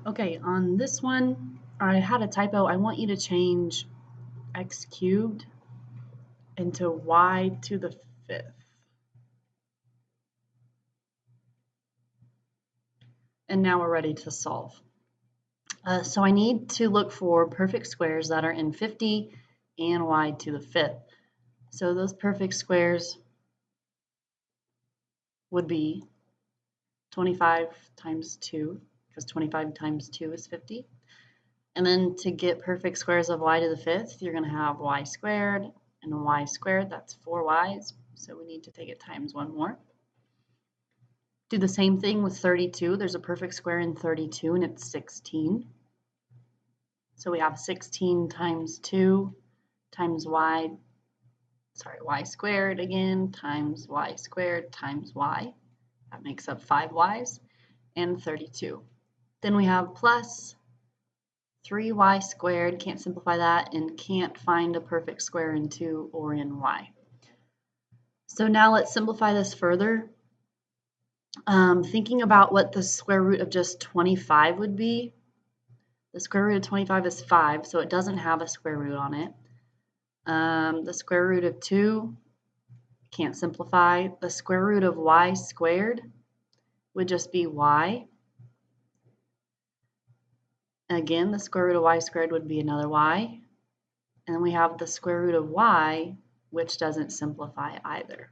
Okay, on this one, I had a typo. I want you to change x cubed into y to the fifth. And now we're ready to solve. So I need to look for perfect squares that are in 50 and y to the fifth. So those perfect squares would be 25 times 2, because 25 times 2 is 50. And then to get perfect squares of y to the fifth, you're going to have y squared and y squared. That's 4y's. So we need to take it times one more. Do the same thing with 32. There's a perfect square in 32, and it's 16. So we have 16 times 2 times y squared again, times y squared times y. That makes up 5y's and 32. Then we have plus 3y squared, can't simplify that, and can't find a perfect square in 2 or in y. So now let's simplify this further. Thinking about what the square root of just 25 would be, the square root of 25 is 5, so it doesn't have a square root on it. The square root of 2, can't simplify. The square root of y squared would just be y. Again, the square root of y squared would be another y. And then we have the square root of y, which doesn't simplify either.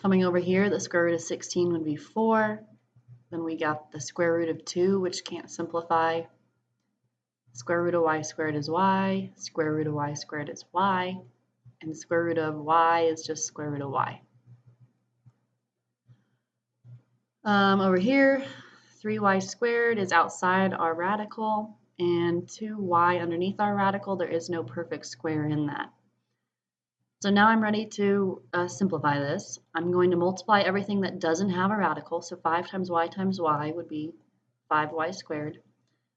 Coming over here, the square root of 16 would be 4. Then we got the square root of 2, which can't simplify. Square root of y squared is y. Square root of y squared is y. And the square root of y is just square root of y. Over here, 3y squared is outside our radical, and 2y underneath our radical. There is no perfect square in that. So now I'm ready to simplify this. I'm going to multiply everything that doesn't have a radical. So 5 times y would be 5y squared.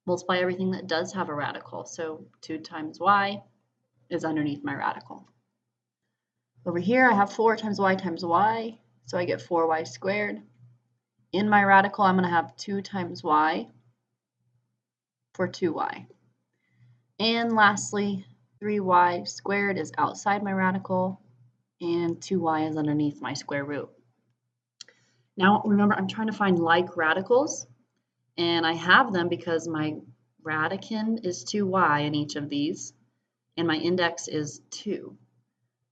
Multiply everything that does have a radical. So 2 times y is underneath my radical. Over here I have 4 times y, so I get 4y squared. In my radical I'm going to have 2 times y for 2y. And lastly, 3y squared is outside my radical, and 2y is underneath my square root. Now remember, I'm trying to find like radicals, and I have them because my radicand is 2y in each of these, and my index is 2.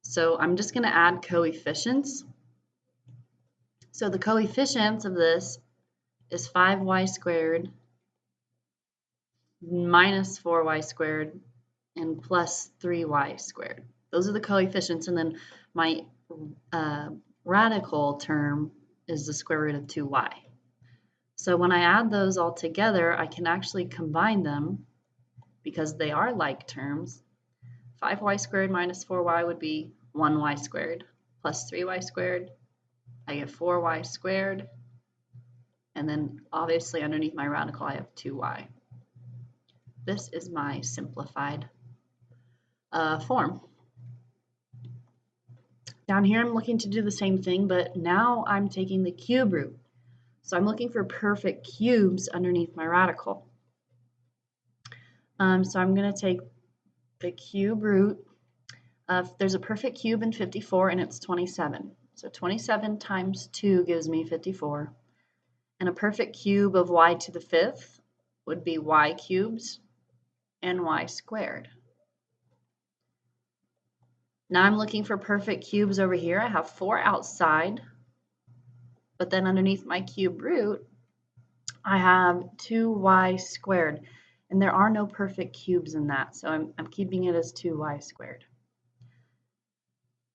So I'm just going to add coefficients. So the coefficients of this is 5y squared minus 4y squared and plus 3y squared. Those are the coefficients, and then my radical term is the square root of 2y. So when I add those all together, I can actually combine them because they are like terms. 5y squared minus 4y would be 1y squared plus 3y squared. I get 4y squared, and then obviously underneath my radical I have 2y. This is my simplified form. Down here I'm looking to do the same thing, but now I'm taking the cube root. So I'm looking for perfect cubes underneath my radical. So I'm going to take the cube root. There's a perfect cube in 54, and it's 27. So 27 times 2 gives me 54. And a perfect cube of y to the fifth would be y cubed and y squared. Now I'm looking for perfect cubes over here. I have 4 outside, but then underneath my cube root, I have 2y squared. And there are no perfect cubes in that, so I'm keeping it as 2y squared.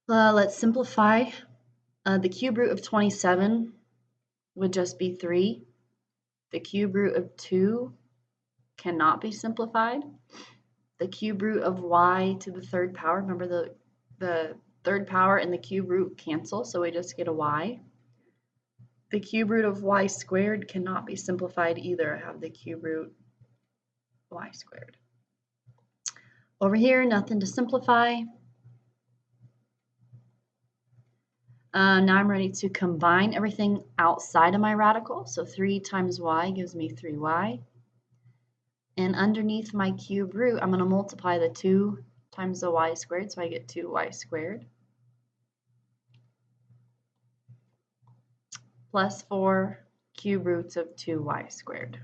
Let's simplify. The cube root of 27 would just be 3. The cube root of 2 cannot be simplified. The cube root of y to the third power, remember the third power and the cube root cancel, so we just get a y. The cube root of y squared cannot be simplified either. I have the cube root y squared. Over here, nothing to simplify. Now I'm ready to combine everything outside of my radical. So 3 times y gives me 3y. And underneath my cube root, I'm going to multiply the 2 times the y squared, so I get 2y squared. Plus 4 cube roots of 2y squared.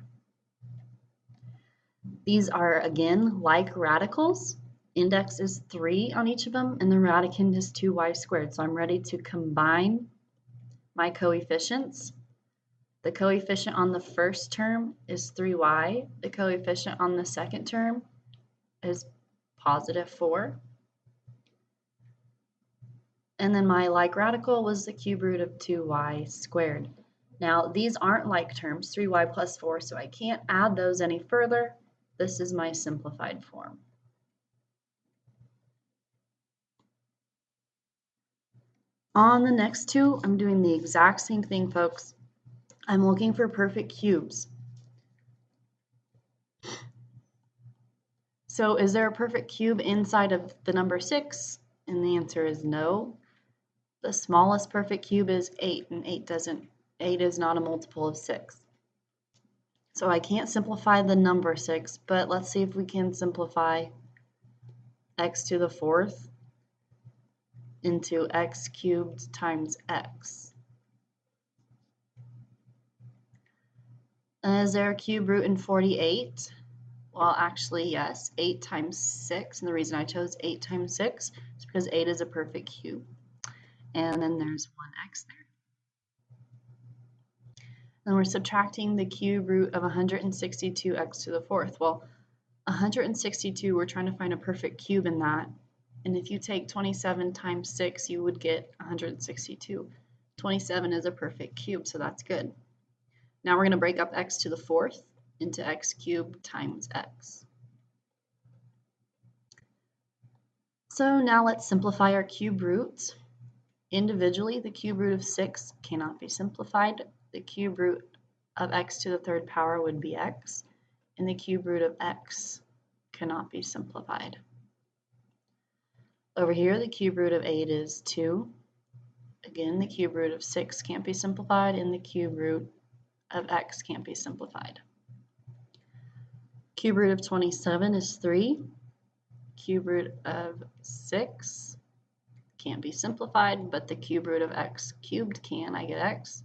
These are, again, like radicals. Index is 3 on each of them, and the radicand is 2y squared. So I'm ready to combine my coefficients. The coefficient on the first term is 3y. The coefficient on the second term is positive 4. And then my like radical was the cube root of 2y squared. Now, these aren't like terms, 3y plus 4, so I can't add those any further. This is my simplified form. On the next two, I'm doing the exact same thing, folks. I'm looking for perfect cubes. So is there a perfect cube inside of the number 6? And the answer is no. The smallest perfect cube is 8, and 8 is not a multiple of 6. So I can't simplify the number 6, but let's see if we can simplify x to the 4th into x cubed times x. Is there a cube root in 48? Well, actually, yes. 8 times 6, and the reason I chose 8 times 6 is because 8 is a perfect cube. And then there's 1x there. And we're subtracting the cube root of 162x to the 4th. Well, 162, we're trying to find a perfect cube in that. And if you take 27 times 6, you would get 162. 27 is a perfect cube, so that's good. Now we're going to break up x to the 4th into x cubed times x. So now let's simplify our cube roots. Individually, the cube root of 6 cannot be simplified. The cube root of x to the 3rd power would be x, and the cube root of x cannot be simplified. Over here, the cube root of 8 is 2. Again, the cube root of 6 can't be simplified, and the cube root of x can't be simplified. Cube root of 27 is 3. Cube root of 6 can't be simplified, but the cube root of x cubed can. I get x.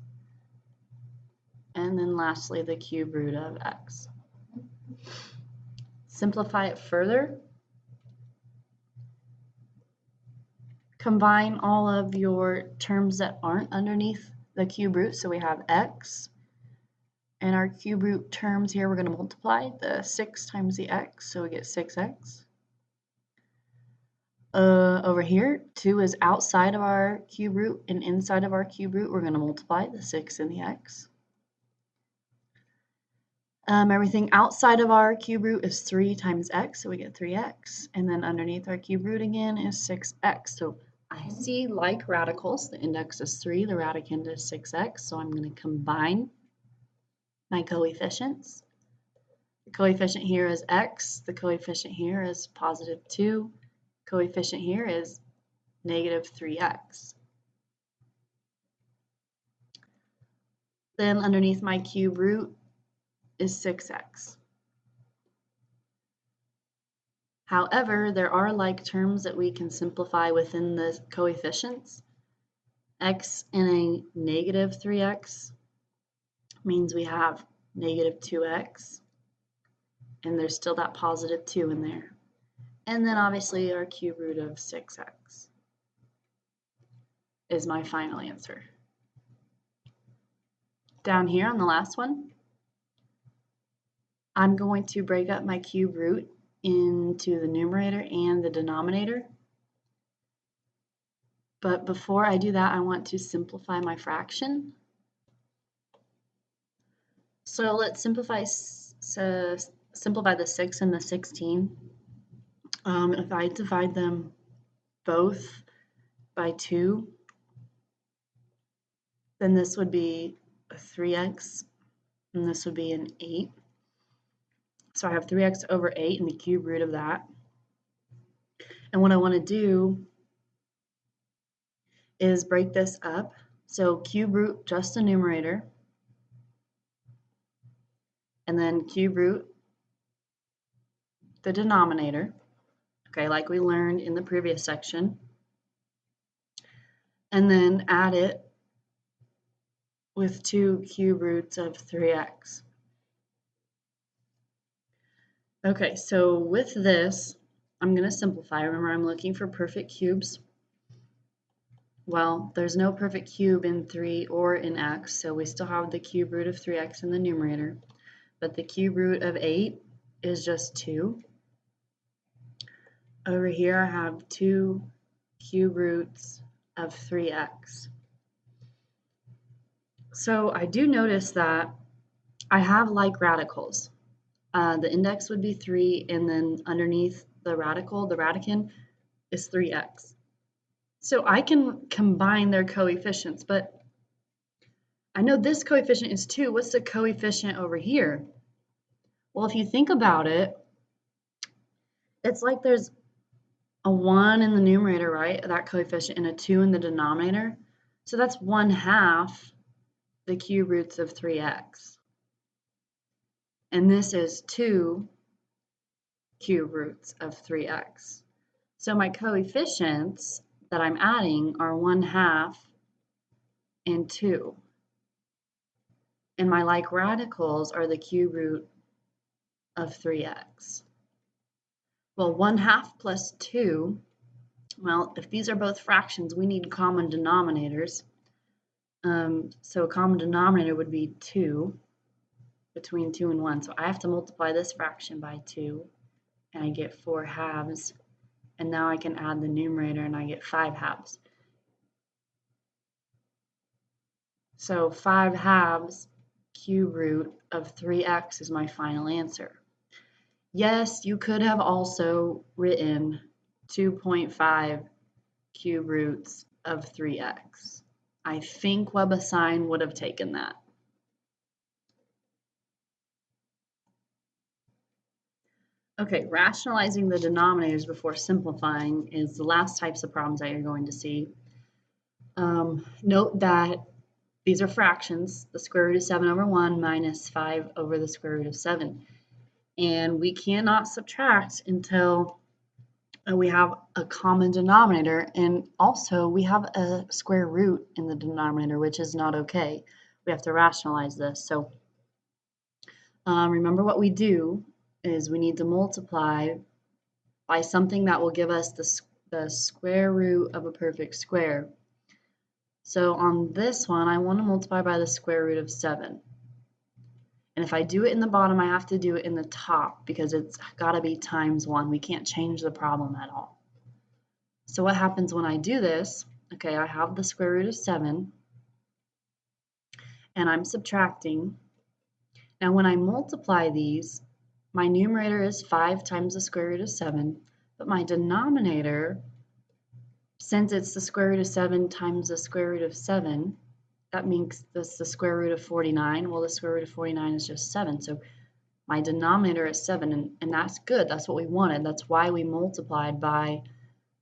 And then lastly, the cube root of x. Simplify it further. Combine all of your terms that aren't underneath the cube root. So we have x. And our cube root terms here, we're going to multiply the 6 times the x, so we get 6x. Over here, 2 is outside of our cube root, and inside of our cube root, we're going to multiply the 6 and the x. Everything outside of our cube root is 3 times x, so we get 3x. And then underneath our cube root again is 6x. So I see like radicals. The index is 3, the radicand is 6x, so I'm going to combine my coefficients. The coefficient here is x, the coefficient here is positive 2, coefficient here is negative 3x. Then underneath my cube root is 6x. However, there are like terms that we can simplify within the coefficients. X in a negative 3x means we have negative 2x, and there's still that positive 2 in there. And then obviously our cube root of 6x is my final answer. Down here on the last one, I'm going to break up my cube root into the numerator and the denominator. But before I do that, I want to simplify my fraction. So let's simplify the 6 and the 16. If I divide them both by 2, then this would be a 3x, and this would be an 8. So I have 3x over 8 and the cube root of that. And what I want to do is break this up. So cube root, just the numerator, and then cube root, the denominator, okay, like we learned in the previous section, and then add it with 2 cube roots of 3x. Okay, so with this, I'm going to simplify. Remember, I'm looking for perfect cubes. Well, there's no perfect cube in 3 or in x, so we still have the cube root of 3x in the numerator. But the cube root of 8 is just 2. Over here, I have 2 cube roots of 3x. So I do notice that I have like radicals. The index would be 3, and then underneath the radical, the radicand, is 3x. So I can combine their coefficients, but I know this coefficient is 2. What's the coefficient over here? Well, if you think about it, it's like there's a 1 in the numerator, right? That coefficient, and a 2 in the denominator. So that's 1/2 the cube roots of 3x. And this is 2 cube roots of 3x. So my coefficients that I'm adding are 1/2 and 2. And my like radicals are the cube root of 3x. Well, 1/2 plus 2, well, if these are both fractions, we need common denominators. So a common denominator would be 2, between 2 and 1. So I have to multiply this fraction by 2, and I get 4/2. And now I can add the numerator, and I get 5/2. So 5/2 cube root of 3x is my final answer. Yes, you could have also written 2.5 cube roots of 3x. I think WebAssign would have taken that. Okay, rationalizing the denominators before simplifying is the last types of problems that you're going to see. Note that these are fractions, the square root of 7 over 1 minus 5 over the square root of 7. And we cannot subtract until we have a common denominator, and also we have a square root in the denominator, which is not okay. We have to rationalize this. So remember, what we do is we need to multiply by something that will give us the square root of a perfect square. So on this one, I want to multiply by the square root of 7. And if I do it in the bottom, I have to do it in the top because it's got to be times 1. We can't change the problem at all. So what happens when I do this? Okay, I have the square root of 7, and I'm subtracting. Now when I multiply these, my numerator is 5 times the square root of 7, but my denominator, since it's the square root of 7 times the square root of 7, that means that's the square root of 49. Well, the square root of 49 is just 7, so my denominator is 7, and that's good. That's what we wanted. That's why we multiplied by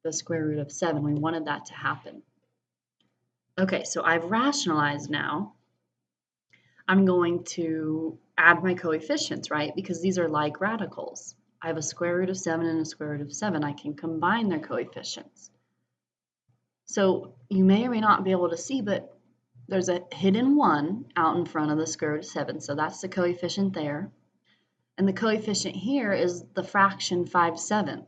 the square root of 7. We wanted that to happen. Okay, so I've rationalized now. I'm going to add my coefficients, right? Because these are like radicals. I have a square root of 7 and a square root of 7. I can combine their coefficients. So you may or may not be able to see, but there's a hidden 1 out in front of the square root of 7. So that's the coefficient there. And the coefficient here is the fraction 5/7.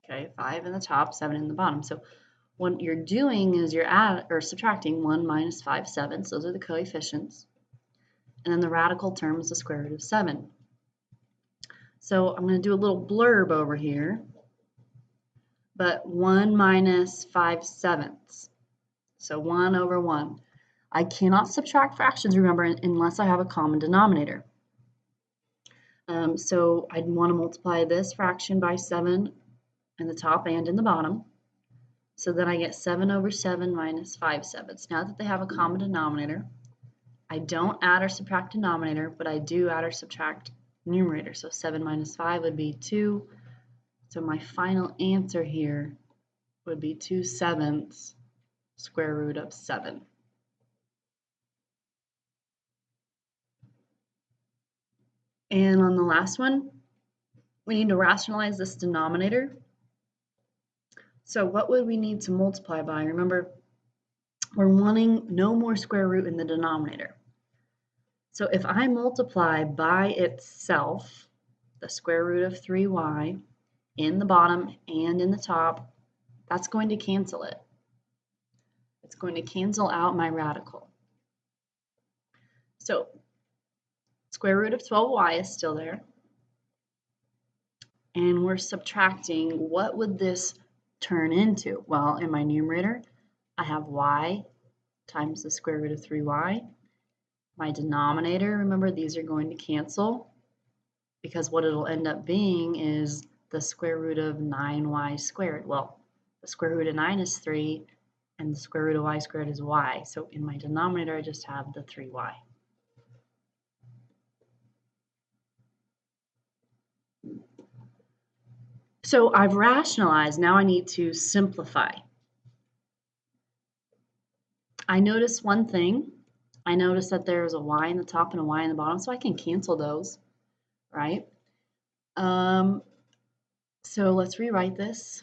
Okay, 5 in the top, 7 in the bottom. So what you're doing is you're subtracting 1 minus 5/7. Those are the coefficients. And then the radical term is the square root of 7. So I'm going to do a little blurb over here. But 1 minus 5/7. So 1 over 1. I cannot subtract fractions, remember, unless I have a common denominator. So I'd want to multiply this fraction by 7 in the top and in the bottom. So then I get 7 over 7 minus 5/7. Now that they have a common denominator, I don't add or subtract denominator, but I do add or subtract numerator. So 7 minus 5 would be 2. So my final answer here would be 2/7 square root of 7. And on the last one, we need to rationalize this denominator. So what would we need to multiply by? Remember, we're wanting no more square root in the denominator. So if I multiply by itself, the square root of 3y, in the bottom and in the top, that's going to cancel it. It's going to cancel out my radical. So square root of 12y is still there. And we're subtracting, what would this turn into? Well, in my numerator, I have y times the square root of 3y. My denominator, remember, these are going to cancel because what it'll end up being is the square root of 9y squared. Well, the square root of 9 is 3, and the square root of y squared is y. So in my denominator, I just have the 3y. So I've rationalized, now I need to simplify. I noticed one thing. I noticed that there's a y in the top and a y in the bottom, so I can cancel those, right? So let's rewrite this.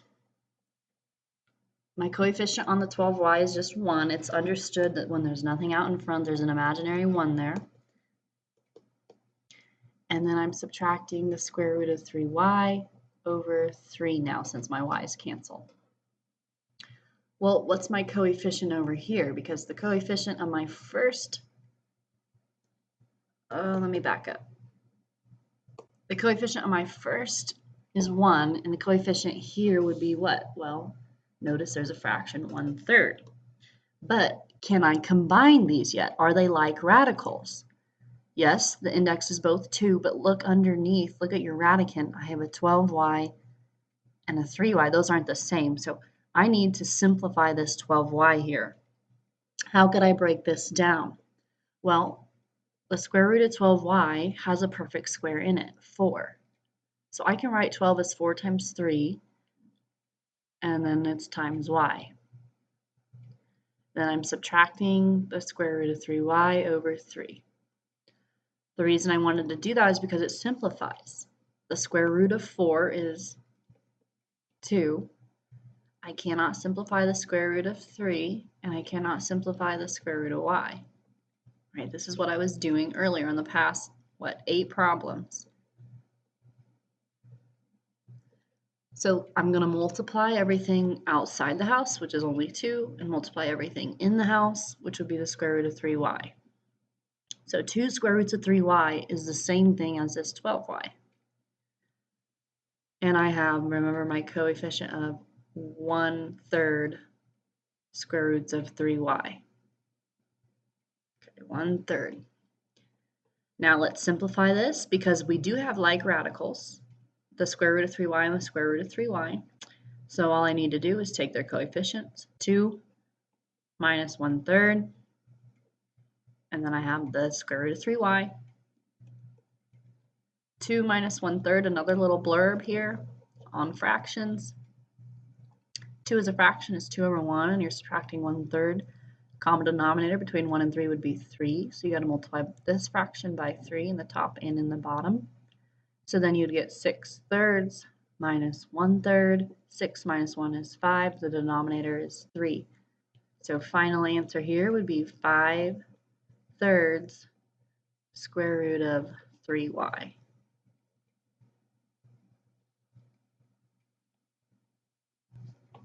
My coefficient on the 12y is just 1. It's understood that when there's nothing out in front, there's an imaginary 1 there. And then I'm subtracting the square root of 3y over 3 now, since my y is canceled. Well, what's my coefficient over here? Because the coefficient of my first, let me back up. The coefficient of my first is 1, and the coefficient here would be what? Well, notice there's a fraction, 1/3. But can I combine these yet? Are they like radicals? Yes, the index is both 2, but look underneath, look at your radicand. I have a 12y and a 3y. Those aren't the same, so I need to simplify this 12y here. How could I break this down? Well, the square root of 12y has a perfect square in it, 4. So I can write 12 as 4 times 3, and then it's times y. Then I'm subtracting the square root of 3y over 3. The reason I wanted to do that is because it simplifies. The square root of 4 is 2. I cannot simplify the square root of 3, and I cannot simplify the square root of y. Right? This is what I was doing earlier in the past, 8 problems. So I'm going to multiply everything outside the house, which is only 2, and multiply everything in the house, which would be the square root of 3y. So 2 square roots of 3y is the same thing as this 12y. And I have, remember, my coefficient of 1/3 square roots of 3y. Okay, 1/3. Now let's simplify this because we do have like radicals, the square root of 3y and the square root of 3y. So all I need to do is take their coefficients, 2 minus 1/3, and then I have the square root of 3y. 2 minus 1/3, another little blurb here on fractions. 2 as a fraction is 2 over 1, and you're subtracting 1/3. Common denominator between 1 and 3 would be 3, so you got to multiply this fraction by 3 in the top and in the bottom. So then you'd get 6/3 minus 1/3. 6 minus 1 is 5. The denominator is 3. So final answer here would be 5/3 square root of 3y.